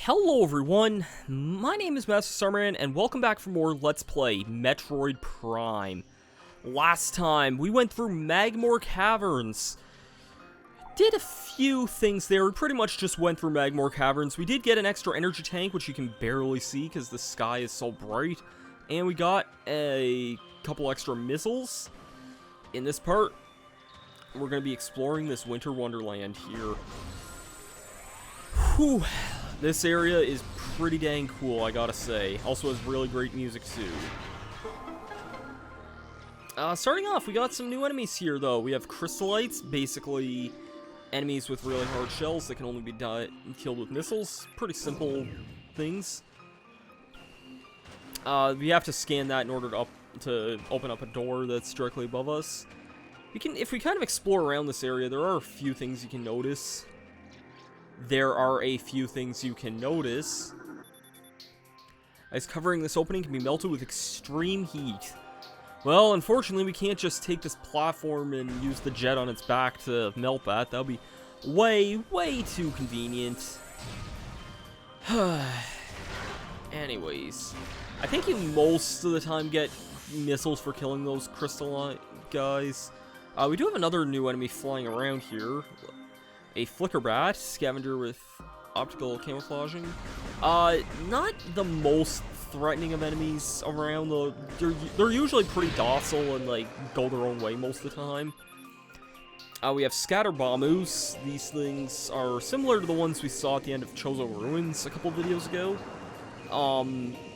Hello everyone, my name is Masterstarman, and welcome back for more Let's Play Metroid Prime. Last time, we went through Magmore Caverns. Did a few things there, we pretty much just went through Magmore Caverns. We did get an extra energy tank, which you can barely see because the sky is so bright. And we got a couple extra missiles. In this part, we're going to be exploring this winter wonderland here. Whew. This area is pretty dang cool, I gotta say. Also has really great music, too. Starting off, we got some new enemies here, though. We have Crystallites, basically enemies with really hard shells that can only be killed with missiles. Pretty simple things. We have to scan that in order to open up a door that's directly above us. If we kind of explore around this area, there are a few things you can notice. Ice covering this opening can be melted with extreme heat. Well, unfortunately, we can't just take this platform and use the jet on its back to melt that. That would be way too convenient. Anyways, I think you most of the time get missiles for killing those crystal guys. We do have another new enemy flying around here. A flicker bat, scavenger with optical camouflaging. Not the most threatening of enemies around, though. They're usually pretty docile and, like, go their own way most of the time. We have scatter bomboos. These things are similar to the ones we saw at the end of Chozo Ruins a couple videos ago.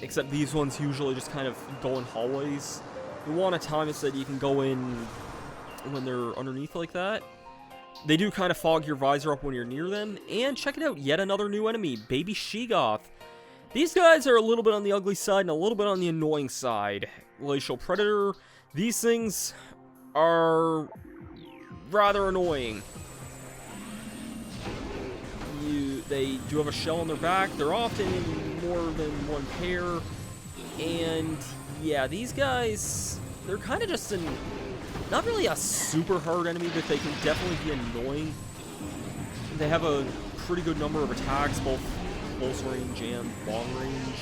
Except these ones usually just kind of go in hallways. You want to time it so that you can go in when they're underneath like that. They do kind of fog your visor up when you're near them. And check it out, yet another new enemy, Baby Sheegoth. These guys are a little bit on the ugly side and a little bit on the annoying side. Glacial Predator. These things are rather annoying. They do have a shell on their back. They're often in more than one pair. And yeah, these guys, they're kind of just not really a super hard enemy, but they can definitely be annoying. They have a pretty good number of attacks, both close range and long range.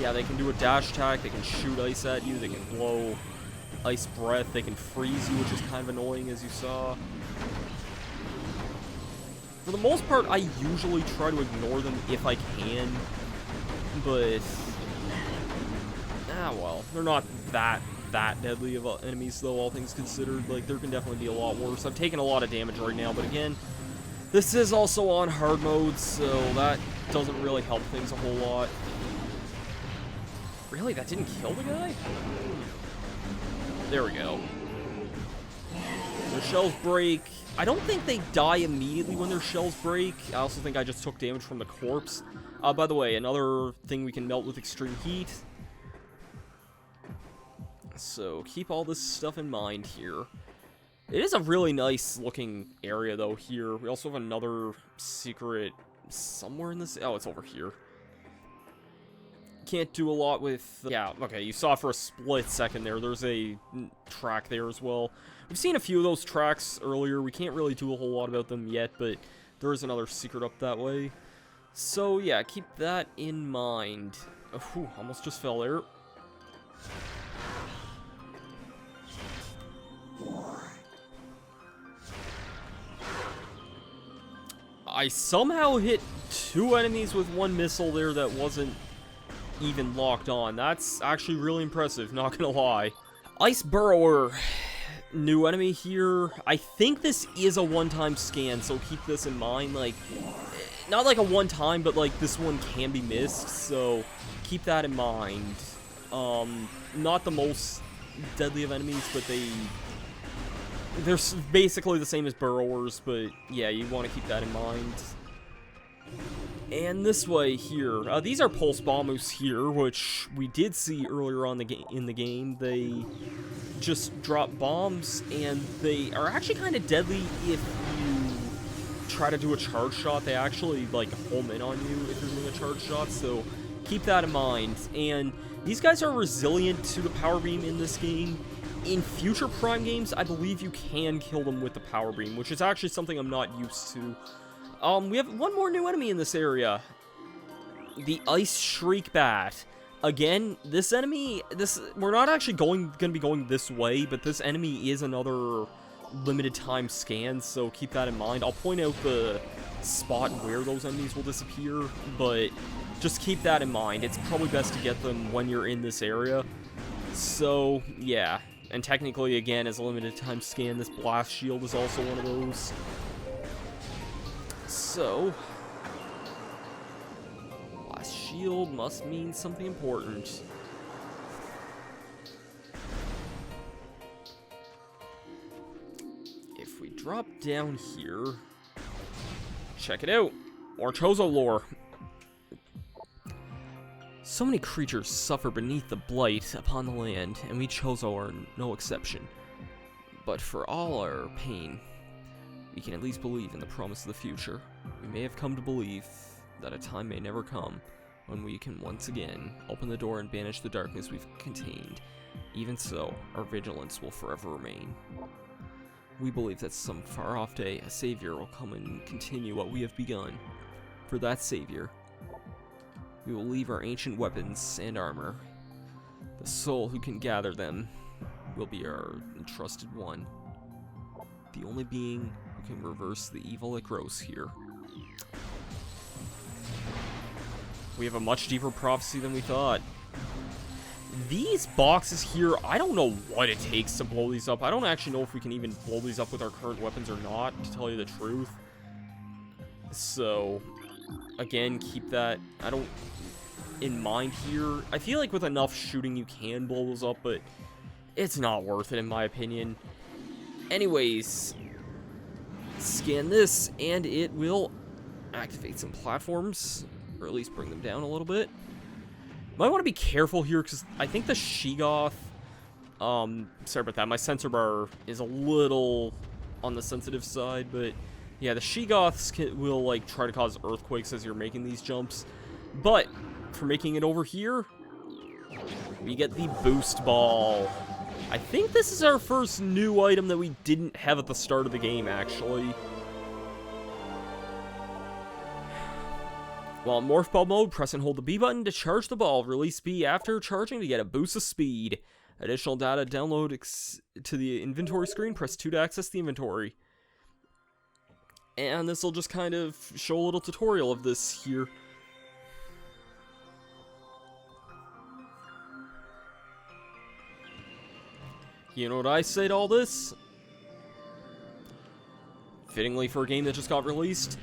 Yeah, they can do a dash attack, they can shoot ice at you, they can blow ice breath, they can freeze you, which is kind of annoying, as you saw. For the most part, I usually try to ignore them if I can, but well, they're not that deadly of enemies, though, all things considered. Like, there can definitely be a lot worse. I'm taking a lot of damage right now, but again, this is also on hard mode, so that doesn't really help things a whole lot. Really? That didn't kill the guy? There we go. Their shells break. I don't think they die immediately when their shells break. I also think I just took damage from the corpse. By the way, another thing we can melt with extreme heat. So keep all this stuff in mind here. It is a really nice looking area, though, here. We also have another secret somewhere in this. Oh, it's over here. Can't do a lot with. Yeah, okay, you saw for a split second there. There's a track there as well. We've seen a few of those tracks earlier. We can't really do a whole lot about them yet, but there is another secret up that way. So yeah, keep that in mind. Whew, almost just fell there. I somehow hit two enemies with one missile there that wasn't even locked on. That's actually really impressive, not gonna lie. Ice Burrower, new enemy here. I think this is a one-time scan, so keep this in mind. Like, not like a one-time, but like this one can be missed, so keep that in mind. Not the most deadly of enemies, but they're basically the same as burrowers, but yeah, you want to keep that in mind. And this way here, these are pulse bombers here, which we did see earlier on in the game. They just drop bombs, and they are actually kind of deadly if you try to do a charge shot. They actually, like, home in on you if you're doing a charge shot, so keep that in mind. And these guys are resilient to the power beam in this game. In future Prime games, I believe you can kill them with the power beam, which is actually something I'm not used to. We have one more new enemy in this area. The Ice Shriek Bat. Again, this enemy, we're not actually gonna be going this way, but this enemy is another limited time scan, so keep that in mind. I'll point out the spot where those enemies will disappear, but just keep that in mind. It's probably best to get them when you're in this area. So, yeah. And technically, again, as a limited time scan, this blast shield is also one of those. So, blast shield must mean something important. If we drop down here, check it out. More Chozo lore. So many creatures suffer beneath the blight upon the land, and we Chozo are no exception. But for all our pain, we can at least believe in the promise of the future. We may have come to believe that a time may never come when we can once again open the door and banish the darkness we've contained. Even so, our vigilance will forever remain. We believe that some far-off day, a savior will come and continue what we have begun. For that savior, we will leave our ancient weapons and armor. The soul who can gather them will be our entrusted one. The only being who can reverse the evil that grows here. We have a much deeper prophecy than we thought. These boxes here, I don't know what it takes to blow these up. I don't actually know if we can even blow these up with our current weapons or not, to tell you the truth. So, again, keep that in mind here. I feel like with enough shooting you can blow those up, but it's not worth it in my opinion. Anyways, scan this and it will activate some platforms, or at least bring them down a little bit. Might want to be careful here because I think the Sheegoth, sorry about that, my sensor bar is a little on the sensitive side, but yeah, the Sheegoths will like try to cause earthquakes as you're making these jumps. But for making it over here, we get the boost ball. I think this is our first new item that we didn't have at the start of the game, actually. While in Morph Ball mode, press and hold the B button to charge the ball. Release B after charging to get a boost of speed. Additional data download to the inventory screen. Press 2 to access the inventory. And this will just kind of show a little tutorial of this here. You know what I say to all this? Fittingly for a game that just got released.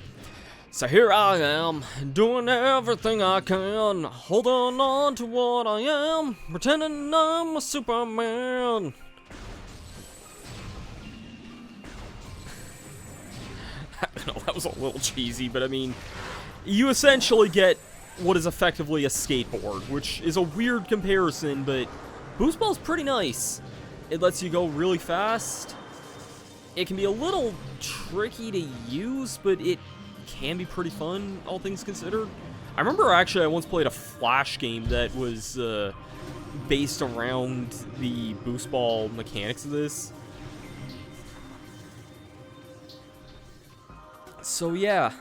So here I am, doing everything I can, holding on to what I am, pretending I'm a Superman. I don't know, that was a little cheesy, but I mean, you essentially get what is effectively a skateboard, which is a weird comparison, but Boost Ball's pretty nice. It lets you go really fast. It can be a little tricky to use, but it can be pretty fun, all things considered. I remember actually I once played a Flash game that was based around the boost ball mechanics of this. So yeah.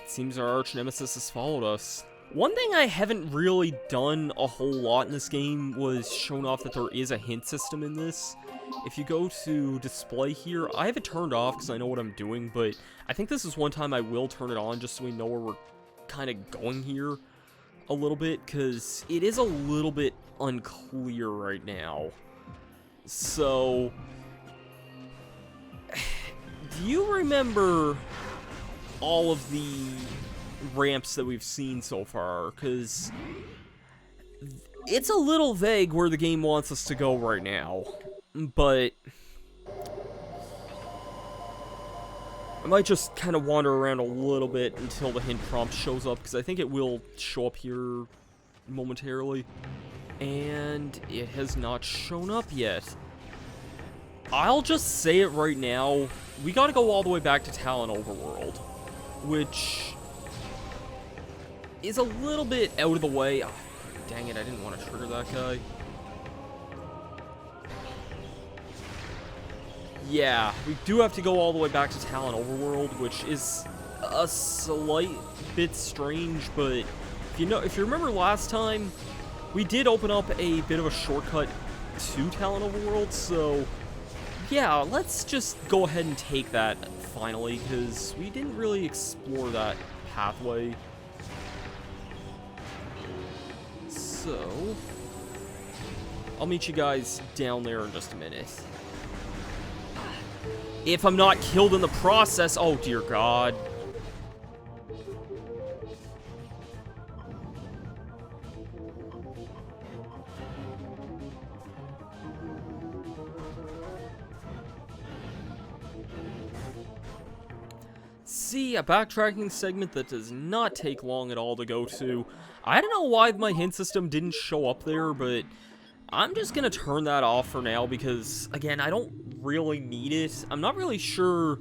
Seems our arch nemesis has followed us. One thing I haven't really done a whole lot in this game was shown off that there is a hint system in this. If you go to display here, I have it turned off because I know what I'm doing, but I think this is one time I will turn it on just so we know where we're kind of going here a little bit, because it is a little bit unclear right now. So, do you remember all of the ramps that we've seen so far? Because it's a little vague where the game wants us to go right now, but I might just kind of wander around a little bit until the hint prompt shows up, because I think it will show up here momentarily, and it has not shown up yet. I'll just say it right now, we gotta go all the way back to Talon Overworld, which is a little bit out of the way. Oh, dang it, I didn't want to trigger that guy. Yeah, we do have to go all the way back to Talon Overworld, which is a slight bit strange, but if you remember last time, we did open up a bit of a shortcut to Talon Overworld, so yeah, let's just go ahead and take that finally, because we didn't really explore that pathway. So, I'll meet you guys down there in just a minute. If I'm not killed in the process, oh dear God. See, a backtracking segment that does not take long at all to go to. I don't know why my hint system didn't show up there, but I'm just gonna turn that off for now because, again, I don't really need it. I'm not really sure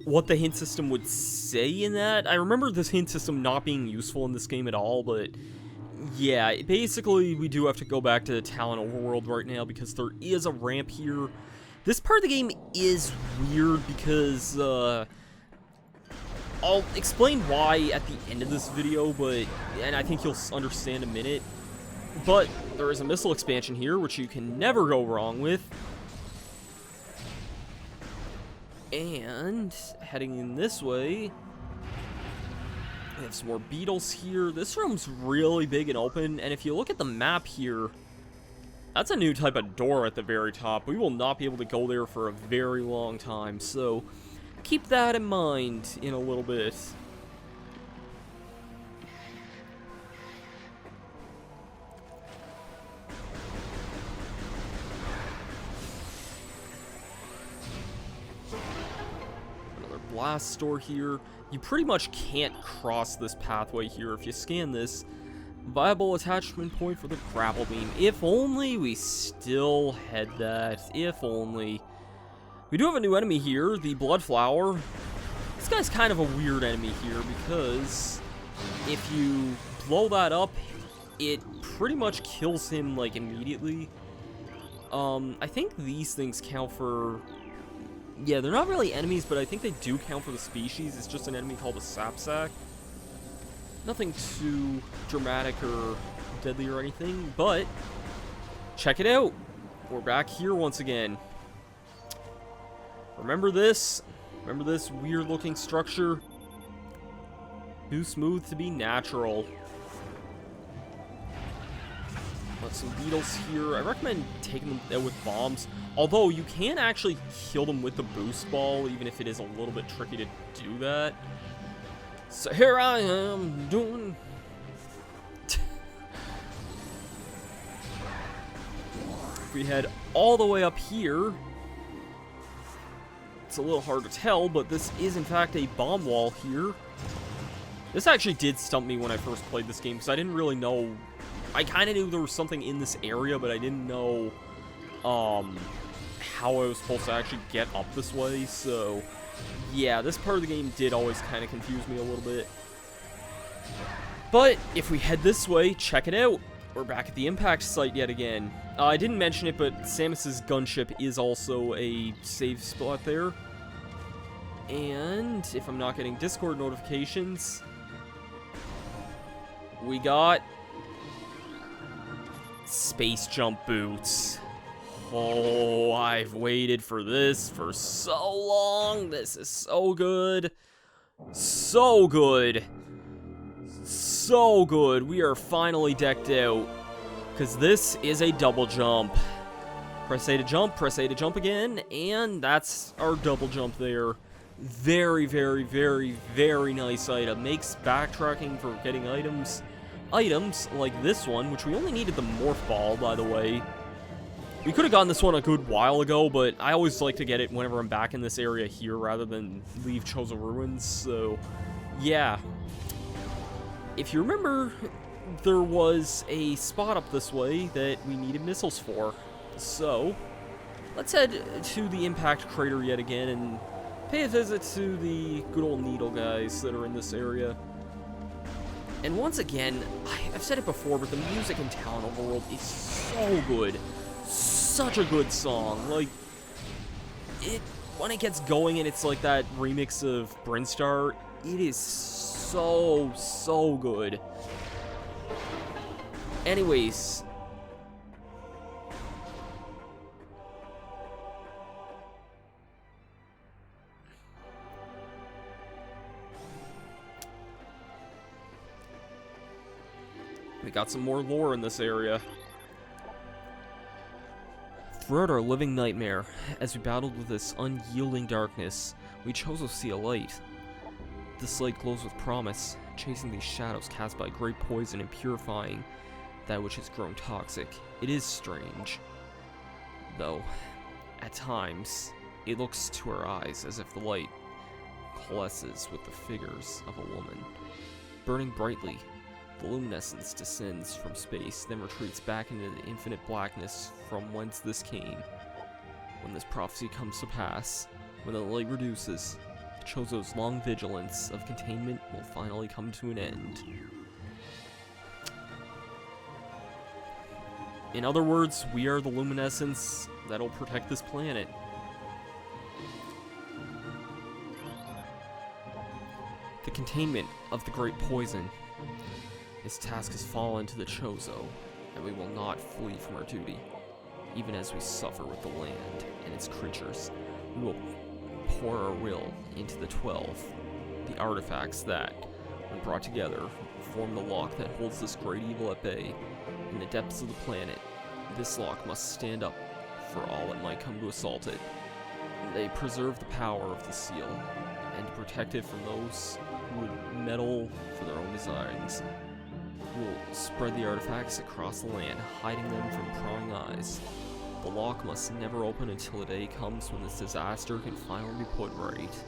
what the hint system would say in that. I remember this hint system not being useful in this game at all, but yeah, basically we do have to go back to Talon Overworld right now because there is a ramp here. This part of the game is weird because, I'll explain why at the end of this video, and I think you'll understand in a minute. But there is a missile expansion here, which you can never go wrong with. And heading in this way, we have some more beetles here. This room's really big and open, and if you look at the map here, that's a new type of door at the very top. We will not be able to go there for a very long time, so keep that in mind in a little bit. Another blast door here. You pretty much can't cross this pathway here if you scan this. Viable attachment point for the grapple beam. If only we still had that. If only. We do have a new enemy here, the Bloodflower. This guy's kind of a weird enemy here because if you blow that up, it pretty much kills him, like, immediately. I think these things count for... Yeah, they're not really enemies, but I think they do count for the species. It's just an enemy called a Sapsack. Nothing too dramatic or deadly or anything, but check it out. We're back here once again. Remember this? Remember this weird-looking structure? Too smooth to be natural. Got some beetles here. I recommend taking them out with bombs. Although, you can actually kill them with the boost ball, even if it is a little bit tricky to do that. So here I am, doing... If we head all the way up here... It's a little hard to tell, but this is in fact a bomb wall here. This actually did stump me when I first played this game, because I didn't really know... I kind of knew there was something in this area, but I didn't know how I was supposed to actually get up this way, so... Yeah, this part of the game did always kind of confuse me a little bit. But if we head this way, check it out. We're back at the impact site yet again. I didn't mention it, but Samus's gunship is also a save spot there. And if I'm not getting Discord notifications, we got space jump boots. Oh, I've waited for this for so long. This is so good. So good. So good. We are finally decked out. Because this is a double jump. Press A to jump again, and that's our double jump there. Very, very, very, very nice item. Makes backtracking for getting items like this one, which we only needed the morph ball, by the way. We could have gotten this one a good while ago, but I always like to get it whenever I'm back in this area here rather than leave Chosen Ruins, so yeah. If you remember, there was a spot up this way that we needed missiles for, so let's head to the impact crater yet again and pay a visit to the good old needle guys that are in this area. And once again, I've said it before, but the music in Town Overworld is so good. Such a good song. Like, when it gets going and it's like that remix of Brinstar, it is so good. Anyways, we got some more lore in this area. Throughout our living nightmare, as we battled with this unyielding darkness, we chose to see a light. This light glows with promise, chasing these shadows cast by great poison and purifying that which has grown toxic. It is strange, though, at times, it looks to our eyes as if the light coalesces with the figures of a woman. Burning brightly, the luminescence descends from space, then retreats back into the infinite blackness from whence this came. When this prophecy comes to pass, when the light reduces, Chozo's long vigilance of containment will finally come to an end. In other words, we are the luminescence that'll protect this planet. The containment of the great poison. His task has fallen to the Chozo, and we will not flee from our duty. Even as we suffer with the land and its creatures, we will pour our will into the 12, the artifacts that, when brought together, form the lock that holds this great evil at bay. In the depths of the planet, this lock must stand up for all that might come to assault it. They preserve the power of the seal, and protect it from those who would meddle for their own designs. We will spread the artifacts across the land, hiding them from prying eyes. The lock must never open until the day comes when this disaster can finally be put right.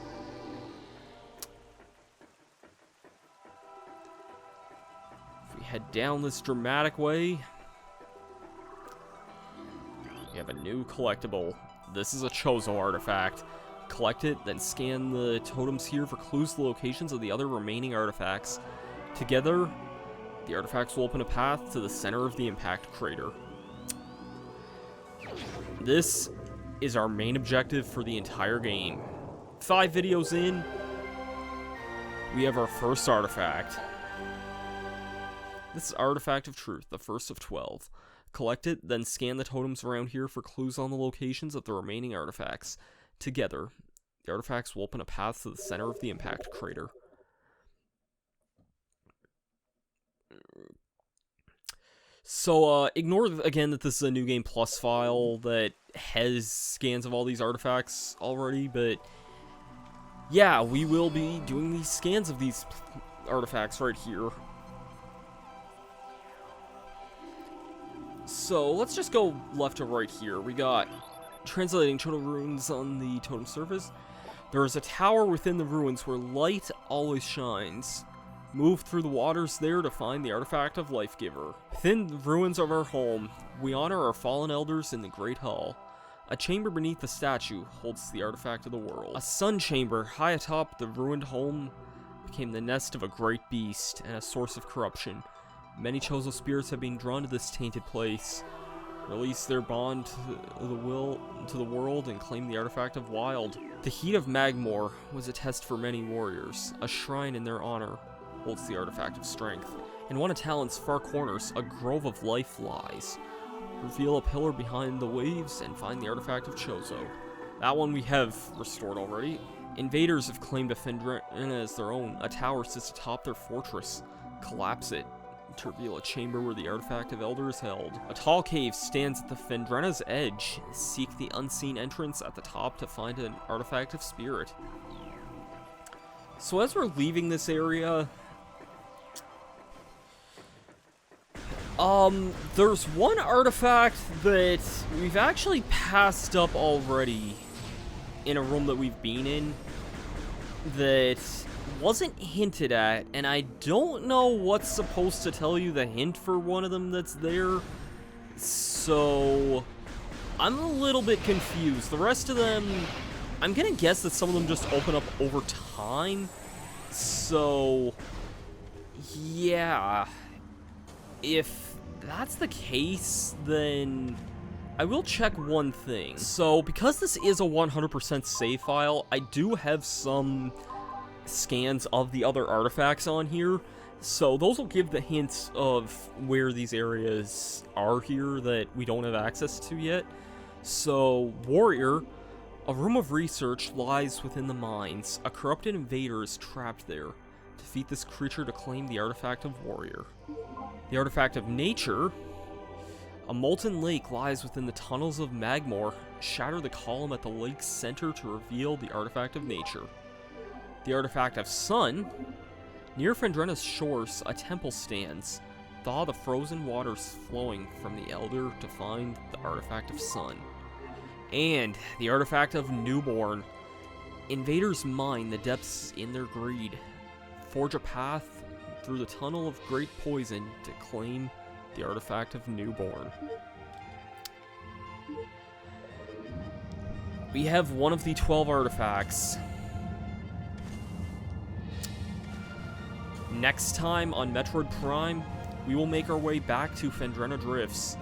If we head down this dramatic way, we have a new collectible. This is a Chozo artifact. Collect it, then scan the totems here for clues to the locations of the other remaining artifacts. Together, the artifacts will open a path to the center of the impact crater. This is our main objective for the entire game. 5 videos in, we have our first artifact. This is Artifact of Truth, the first of 12. Collect it, then scan the totems around here for clues on the locations of the remaining artifacts. Together, the artifacts will open a path to the center of the impact crater. So, ignore again that this is a New Game Plus file that has scans of all these artifacts already, but yeah, we will be doing these scans of these artifacts right here. So, let's just go left to right here. We got translating totem runes on the totem surface. There is a tower within the ruins where light always shines. Move through the waters there to find the artifact of Life Giver. Within the ruins of our home, we honor our fallen elders in the Great Hall. A chamber beneath the statue holds the artifact of the world. A sun chamber high atop the ruined home became the nest of a great beast and a source of corruption. Many Chozo spirits have been drawn to this tainted place, release their bond to the world, and claim the artifact of Wild. The heat of Magmore was a test for many warriors. A shrine in their honor holds the artifact of strength. In one of Talon's far corners, a grove of life lies. Reveal a pillar behind the waves and find the artifact of Chozo. That one we have restored already. Invaders have claimed a Phendrena as their own. A tower sits atop their fortress. Collapse it to reveal a chamber where the artifact of Elder is held. A tall cave stands at the Phendrena's edge. Seek the unseen entrance at the top to find an artifact of spirit. So as we're leaving this area, there's one artifact that we've actually passed up already in a room that we've been in that wasn't hinted at, and I don't know what's supposed to tell you the hint for one of them that's there. So I'm a little bit confused. The rest of them, I'm gonna guess that some of them just open up over time. So, yeah. If that's the case, then I will check one thing. So, because this is a 100% save file, I do have some scans of the other artifacts on here. So, those will give the hints of where these areas are here that we don't have access to yet. So, Warrior, a room of research lies within the mines. A corrupted invader is trapped there. Defeat this creature to claim the artifact of Warrior. The artifact of Nature. A molten lake lies within the tunnels of Magmore. Shatter the column at the lake's center to reveal the artifact of Nature. The artifact of Sun. Near Phendrena's shores, a temple stands. Thaw the frozen waters flowing from the Elder to find the artifact of Sun. And the artifact of Newborn. Invaders mine the depths in their greed. Forge a path through the tunnel of great poison to claim the artifact of Newborn. We have one of the 12 artifacts. Next time on Metroid Prime, we will make our way back to Phendrena Drifts.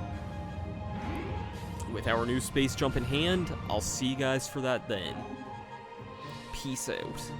With our new space jump in hand, I'll see you guys for that then. Peace out.